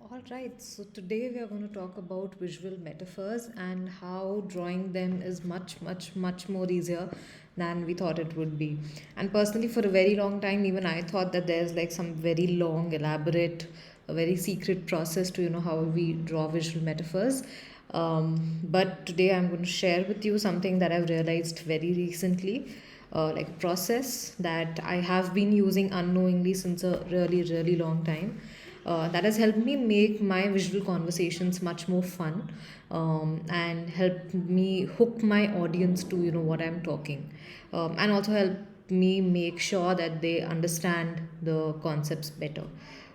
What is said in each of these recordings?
All right, so today we are going to talk about visual metaphors and how drawing them is much more easier than we thought it would be. And personally, for a very long time, even I thought that there's like some very long, elaborate, a very secret process to how we draw visual metaphors. But today I'm going to share with you something that I've realized very recently, like a process that I have been using unknowingly since a really long time. That has helped me make my visual conversations much more fun, and helped me hook my audience to what I'm talking, and also help me make sure that they understand the concepts better,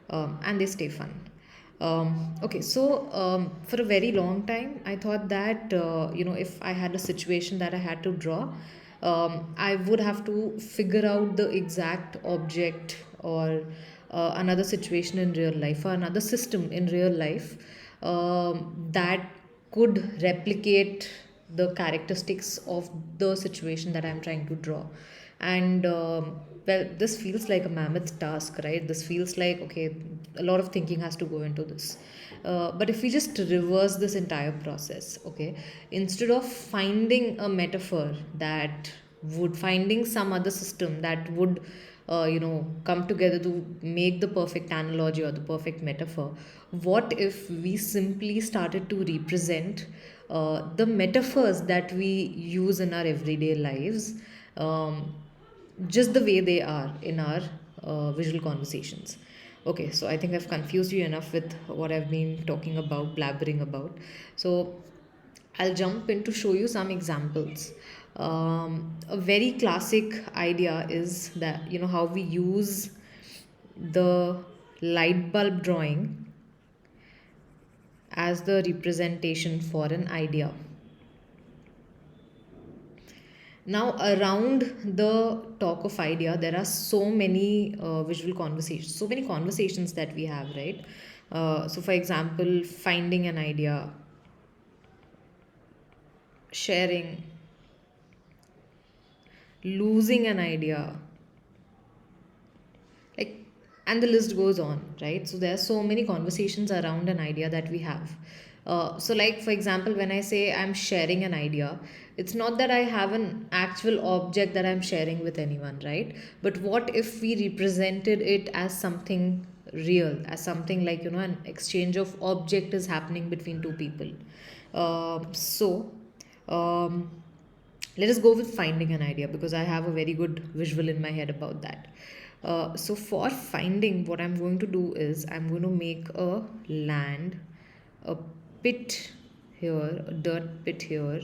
and they stay fun. Okay, so for a very long time, I thought that if I had a situation that I had to draw, I would have to figure out the exact object or another situation in real life or another system in real life that could replicate the characteristics of the situation that I'm trying to draw. And well, this feels like a mammoth task, right? This feels like, okay, a lot of thinking has to go into this. But if we just reverse this entire process, okay, instead of finding a metaphor that would finding some other system that would come together to make the perfect analogy or the perfect metaphor, what if we simply started to represent the metaphors that we use in our everyday lives, um, just the way they are in our visual conversations. Okay, so I think I've confused you enough with what I've been talking about, blabbering about. So I'll jump in to show you some examples. A very classic idea is that how we use the light bulb drawing as the representation for an idea. Now, around the talk of idea, there are so many visual conversations, so many conversations that we have, right? So, for example, finding an idea, sharing, losing an idea, like, and the list goes on, right? So there are so many conversations around an idea that we have. So like, for example, when I say I'm sharing an idea, it's not that I have an actual object that I'm sharing with anyone, right? But what if we represented it as something real, as something like an exchange of object is happening between two people. So um, let us go with finding an idea because I have a very good visual in my head about that. So for finding, what I'm going to do is I'm going to make a land, a pit here, a dirt pit here,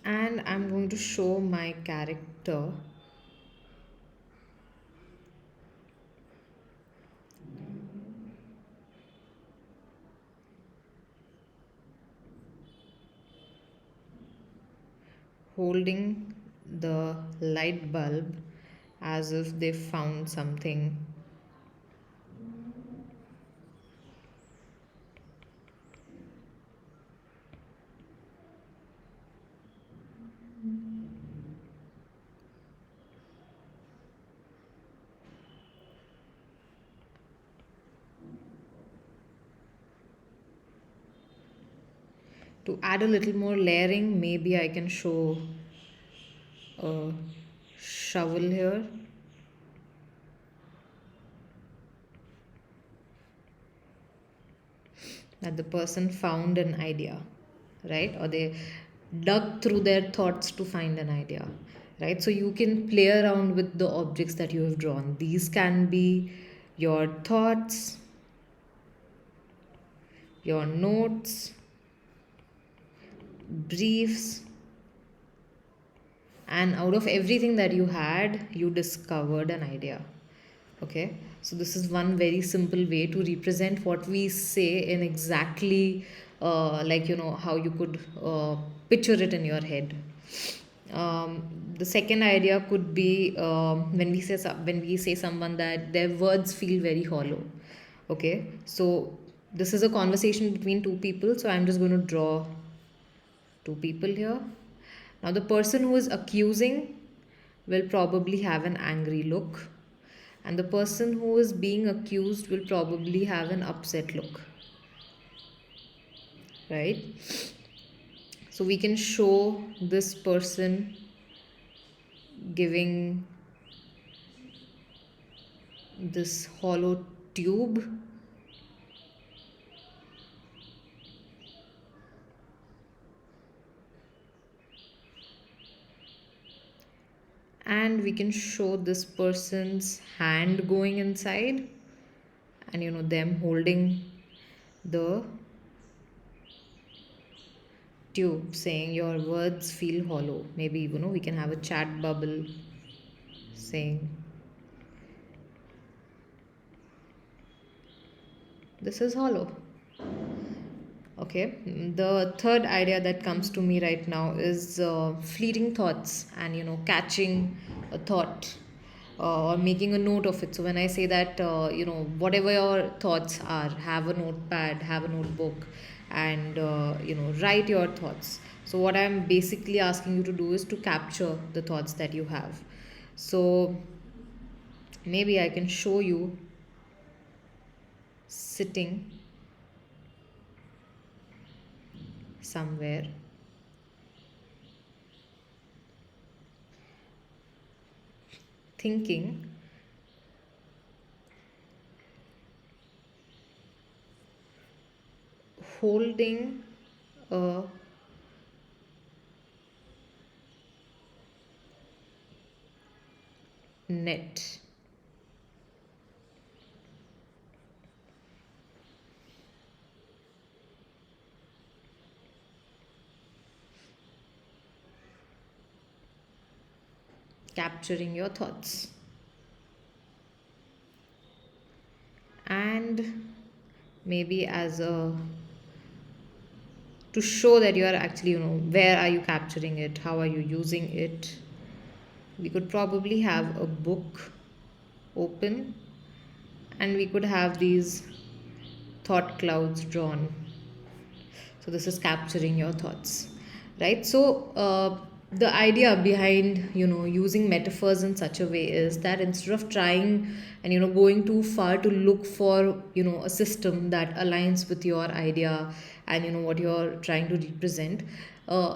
and I'm going to show my character holding the light bulb as if they found something. To add a little more layering, maybe I can show a shovel here, that the person found an idea, right? Or they dug through their thoughts to find an idea, right? So you can play around with the objects that you have drawn. These can be your thoughts, your notes, briefs, and out of everything that you had, you discovered an idea. Okay, so this is one very simple way to represent what we say in exactly like how you could picture it in your head. The second idea could be when we say when we say someone that their words feel very hollow. Okay, so this is a conversation between two people, so I'm just going to draw two people here. Now, the person who is accusing will probably have an angry look, and the person who is being accused will probably have an upset look, right? So, we can show this person giving this hollow tube, and we can show this person's hand going inside, and them holding the tube, saying your words feel hollow. Maybe we can have a chat bubble saying this is hollow. Okay, the third idea that comes to me right now is fleeting thoughts, and catching a thought or making a note of it. So when I say that, whatever your thoughts are, have a notepad, have a notebook, and write your thoughts. So what I'm basically asking you to do is to capture the thoughts that you have. So maybe I can show you sitting somewhere, thinking, holding a net. Capturing your thoughts. And maybe as a to show that you are actually, where are you capturing it, how are you using it, we could probably have a book open, and we could have these thought clouds drawn. So this is capturing your thoughts, right? So the idea behind using metaphors in such a way is that instead of trying and going too far to look for a system that aligns with your idea and what you're trying to represent,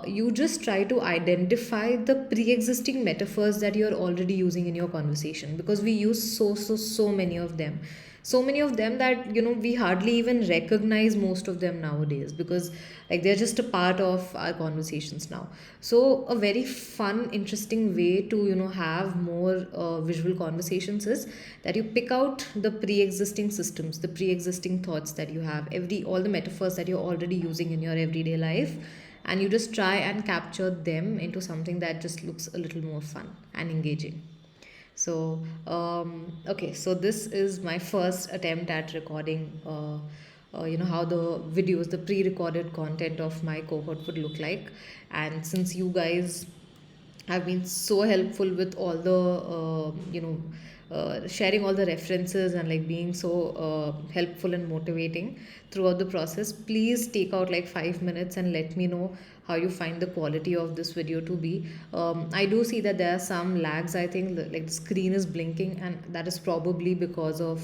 you just try to identify the pre-existing metaphors that you're already using in your conversation, because we use so many of them, so many of them that we hardly even recognize most of them nowadays, because like they're just a part of our conversations now. So a very fun, interesting way to have more visual conversations is that you pick out the pre-existing systems, the pre-existing thoughts that you have, every all the metaphors that you're already using in your everyday life, and you just try and capture them into something that just looks a little more fun and engaging. So, okay, so this is my first attempt at recording, how the videos, the pre recorded content of my cohort would look like. And since you guys have been so helpful with all the sharing all the references and like being so helpful and motivating throughout the process, please take out like 5 minutes and let me know how you find the quality of this video to be. I do see that there are some lags. I think like the screen is blinking, and that is probably because of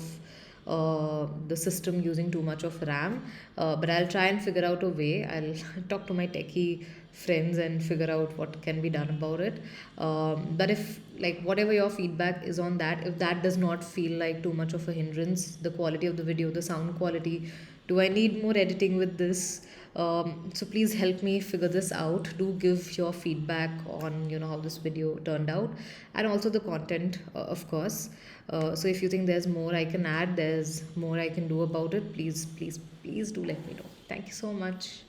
the system using too much of RAM. But I'll try and figure out a way. I'll talk to my techie friends and figure out what can be done about it. But if like whatever your feedback is on that, if that does not feel like too much of a hindrance, the quality of the video, the sound quality, do I need more editing with this? So please help me figure this out. Do give your feedback on how this video turned out, and also the content, of course. So if you think there's more I can add, there's more I can do about it, please do let me know. Thank you so much.